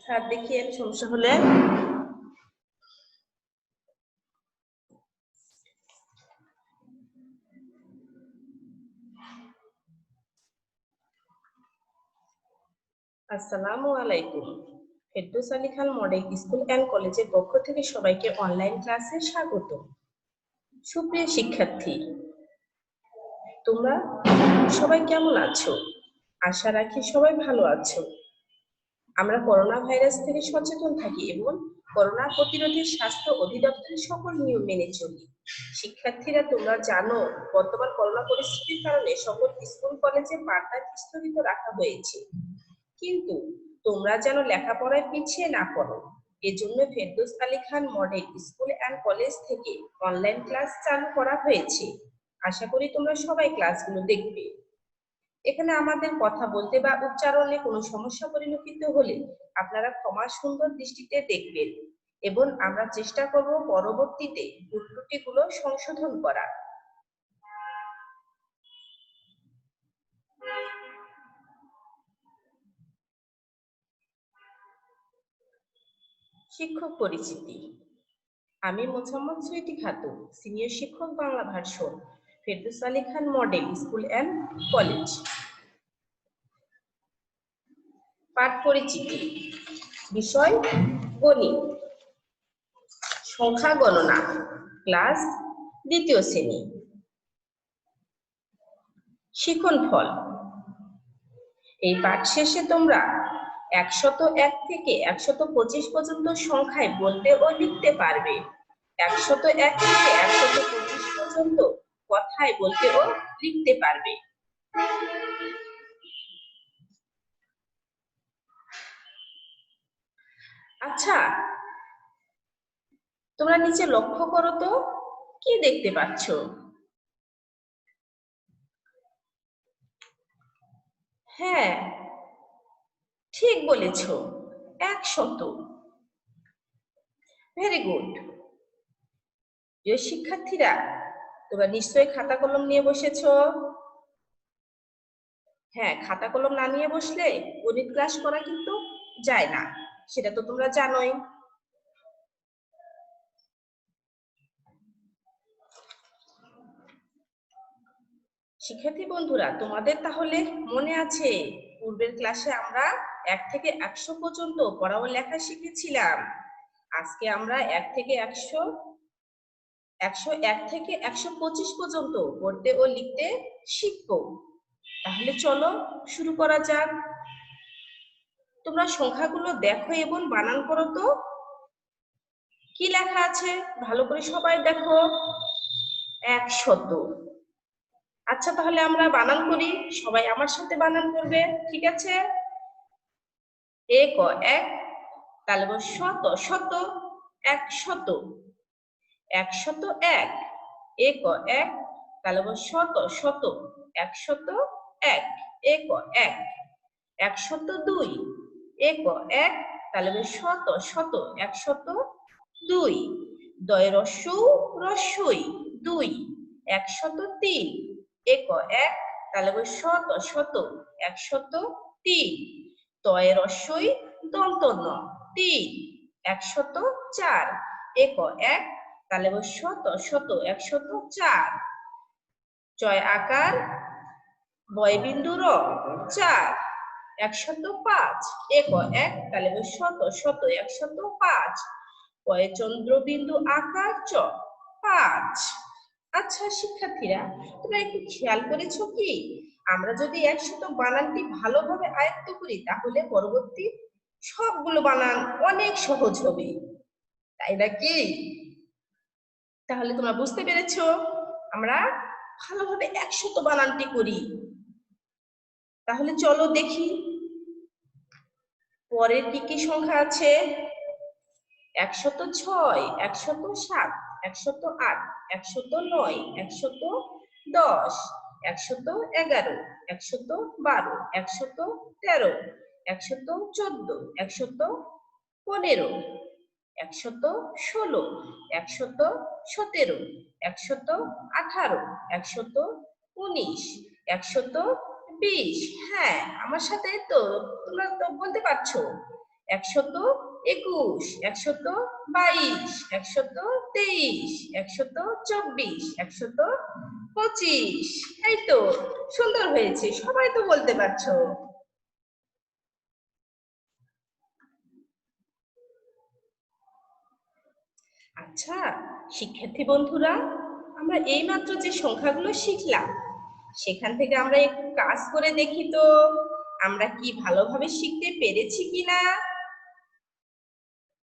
Sir দেখিয়ে সমস্যা হলে আসসালামু আলাইকুম। Ferdous Ali Khan model school and কলেজের পক্ষ থেকে সবাইকে অনলাইন ক্লাসে স্বাগত। সুপ্রিয় শিক্ষার্থী, তোমরা সবাই কেমন আছো? আশা রাখি সবাই ভালো আছো। আমরা করোনা ভাইরাস থেকে সচেতন থাকি এবং করোনা প্রতিরোধে স্বাস্থ্য অধিদপ্তরের সকল নিয়ম মেনে চলি। শিক্ষার্থীরা, তোমরা জানো বর্তমান করোনা পরিস্থিতির কারণে সকল স্কুল কলেজে পাঠদান স্থগিত রাখা হয়েছে, কিন্তু তোমরা যেন লেখাপড়ায় পিছিয়ে না পড়ো, এজন্য Ferdous Ali Khan model school and college থেকে অনলাইন ক্লাস চালু করা হয়েছে। আশা করি তোমরা সবাই ক্লাসগুলো দেখবে। এখানে আমাদের কথা বলতে বা উচ্চারণে কোনো সমস্যা পরিলক্ষিত হলে আপনারা ক্ষমা সুন্দর দৃষ্টিতে দেখবেন এবং আমরা চেষ্টা করব পরবর্তীতে ভুল ত্রুটিগুলো সংশোধন করার। শিক্ষক পরিচিতি। আমি মোহাম্মদ সুইটি খাতুন, সিনিয়র শিক্ষক, Bangla version, Ferdous Ali Khan model school and college. পাঠ পরিচিতি। বিষয় গণিত, সংখ্যা গণনা, ক্লাস 2য় শ্রেণী। শিখন ফল। এই পাঠ শেষে তোমরা 101 থেকে 125 পর্যন্ত সংখ্যায় বলতে ও লিখতে পারবে। 101 থেকে 125 পর্যন্ত কথায় বলতে ও লিখতে পারবে। আচ্ছা, তোমরা নিচে লক্ষ্য করো তো, কি দেখতে পাচ্ছ? হ্যাঁ, ঠিক বলেছ, 100। Very good. প্রিয় শিক্ষার্থীরা, তোমরা নিশ্চয়ই খাতা কলম নিয়ে বসেছো। হ্যাঁ, খাতা কলম না নিয়ে বসলে গণিত ক্লাস করা কিন্তু যায় না, সেটা তো তোমরা জানোই। শিক্ষার্থী বন্ধুরা, তোমাদের তাহলে মনে আছে পূর্বের ক্লাসে আমরা 1 থেকে 100 পর্যন্ত পড়া ও লেখা শিখেছিলাম। আজকে আমরা 1 থেকে 101 থেকে 125 পর্যন্ত পড়তে ও লিখতে শিখবো। তাহলে চলো শুরু করা যাক। তোমরা সংখ্যাগুলো দেখো এবং বানান করো তো, কি লেখা আছে ভালো করে সবাই দেখো। 100। আচ্ছা, তাহলে আমরা বানান করি, সবাই আমার সাথে বানান করবে, ঠিক আছে? এক, তাহলে শত, শত, 100, 101। এক, তাহলে শত, শত, 101, এক, 102। এক, তাহলে শত, শত, 102। দয় রস্যু, রস্যই, 2, 103। এক, তাহলে শত, শত, 103। তয় রস্যই দন্ত ন, 3, 104। এক, তাহলে শত, শত, 104। জয় আকার, বয় বিন্দু র, 4, 105। এক, তাহলে শত, শত, 105। পয় চন্দ্র বিন্দু আকার চ, 5। আচ্ছা শিক্ষার্থীরা, তোমরা একটু খেয়াল করেছো কি, আমরা যদি 100 বানানটি ভালোভাবে আয়ত্ত করি তাহলে পরবর্তী সবগুলো বানান অনেক সহজ হবে, তাই নাকি? তাহলে তোমরা বুঝতে পেরেছো আমরা ভালোভাবে 100 বানানটি করি। তাহলে চলো দেখি পরের কি কি সংখ্যা আছে। 106, 107, 108, 109, 110, 111, 112, 113, 114, 115, 116, 117, 118, 119, 20। হ্যাঁ, আমার সাথে তো তোমরা তো বলতে পারছো। 121, 122, 123, 124, 125। এই তো সুন্দর হয়েছে, সবাই তো বলতে পারছো। আচ্ছা শিক্ষার্থী বন্ধুরা, আমরা এইমাত্র যে সংখ্যাগুলো শিখলাম সেখান থেকে আমরা একটু কাজ করে দেখি তো আমরা কি ভালোভাবে শিখতে পেরেছি কিনা।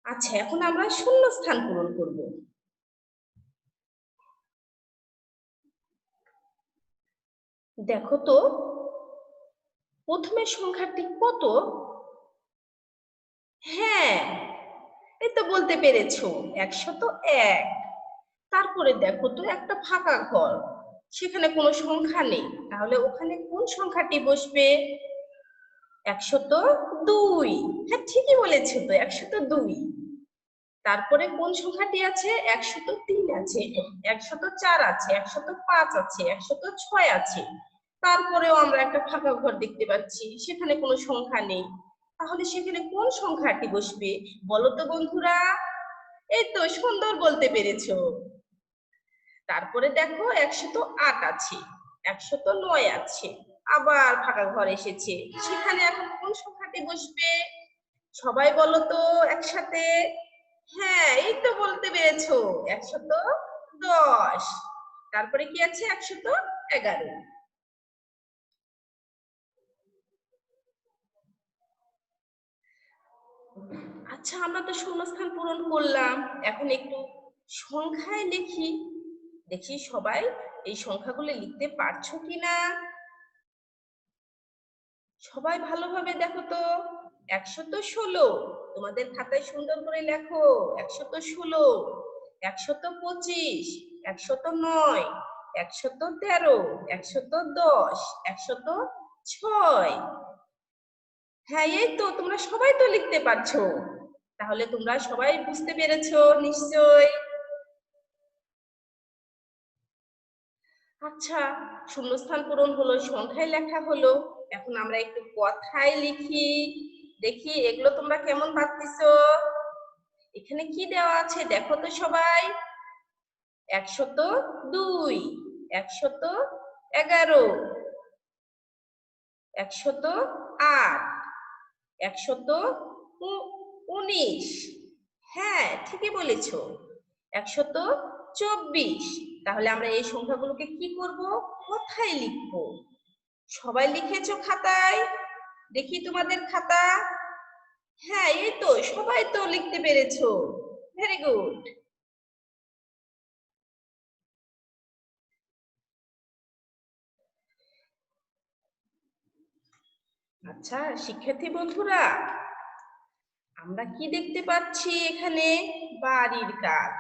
আচ্ছা, এখন আমরা শূন্যস্থান পূরণ করব। দেখো তো প্রথমের সংখ্যাটি কত? হ্যাঁ, এই তো বলতে পেরেছো, 101। তারপরে দেখো তো একটা ফাঁকা ঘর, সেখানে কোনো সংখ্যা নেই, তাহলে ওখানে কোন সংখ্যাটি বসবে? 102। হ্যাঁ ঠিকই বলেছো তো, 102। তারপরে কোন সংখ্যাটি আছে? 103 আছে, 104 আছে, 105 আছে, 106 আছে। তারপরেও আমরা একটা ফাঁকা ঘর দেখতে পাচ্ছি, সেখানে কোনো সংখ্যা নেই, তাহলে সেখানে কোন সংখ্যাটি বসবে বলো তো বন্ধুরা? এই তো সুন্দর বলতে পেরেছো। তারপরে দেখো 108 আছে, 109 আছে, আবার ফাঁকা ঘর এসেছে, সেখানে এখন কোন সংখ্যাটি বসবে? সবাই বলো তো একসাথে। হ্যাঁ এই তো বলতে পেরেছো, 110। তারপরে কি আছে? 111। আচ্ছা, আমরা তো শূন্যস্থান পূরণ করলাম, এখন একটু সংখ্যায় লিখি, দেখি সবাই এই সংখ্যাগুলো লিখতে পারছো কিনা। সবাই ভালোভাবে দেখো তো। 116, তোমাদের খাতায় সুন্দর করে লেখো। 116, 125, 109, 113, 110, 106। হ্যাঁ এই তো তোমরা সবাই তো লিখতে পারছো, তাহলে তোমরা সবাই বুঝতে পেরেছো নিশ্চয়। আচ্ছা, শূন্যস্থান পূরণ হলো, সংখ্যায় লেখা হলো, এখন আমরা একটু কথায় লিখি, দেখি এগুলো তোমরা কেমন পাচ্ছিছো। এখানে কি দেওয়া আছে দেখো তো সবাই। 102, 111, 108, 119। হ্যাঁ ঠিকই বলেছো, 124। তাহলে আমরা এই সংখ্যাগুলোকে কি করব? কথায় লিখবো। সবাই লিখেছো খাতায়? দেখি তোমাদের খাতা। হ্যাঁ এই তো সবাই তো লিখতে পেরেছো, ভেরি গুড। আচ্ছা শিক্ষার্থী বন্ধুরা, আমরা কি দেখতে পাচ্ছি এখানে? বাড়ির কাজ।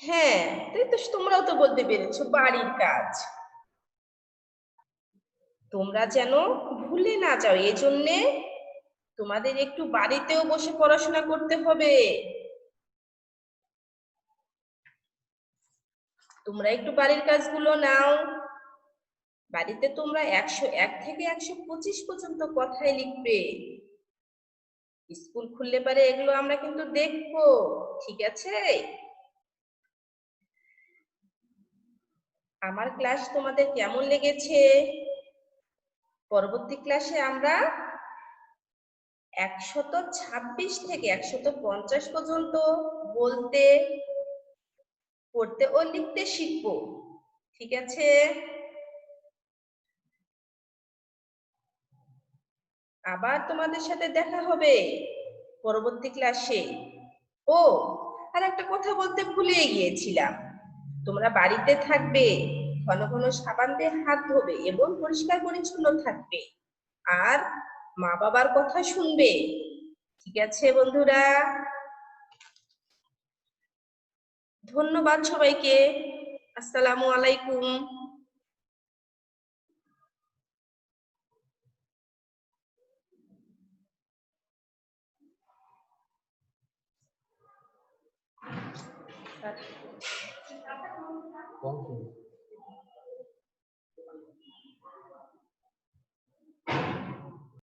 হ্যাঁ তাই তো, তোমরাও তো বলতে পেরেছো বাড়ির কাজ। তোমরা যেন ভুলে না যাও, এজন্যে তোমাদের একটু বাড়িতেও বসে পড়াশোনা করতে হবে। তোমরা একটু বাড়ির কাজগুলো নাও। বাড়িতে তোমরা 101 থেকে 125 পর্যন্ত কথাই লিখবে। স্কুল খুললে পারে এগুলো আমরা কিন্তু দেখবো, ঠিক আছে? আমার ক্লাস তোমাদের কেমন লেগেছে? পরবর্তী ক্লাসে আমরা 126 থেকে 150 পর্যন্ত বলতে, পড়তে ও লিখতে শিখবো, ঠিক আছে? আবার তোমাদের সাথে দেখা হবে পরবর্তী ক্লাসে। ও, আর একটা কথা বলতে ভুলে গিয়েছিলাম, তোমরা বাড়িতে থাকবে, ঘন ঘন সাবান দিয়ে হাত ধোবে এবং পরিষ্কার পরিচ্ছন্ন থাকবে, আর মা বাবার কথা শুনবে, ঠিক আছে বন্ধুরা? ধন্যবাদ সবাইকে। আসসালামু আলাইকুম। Thank you.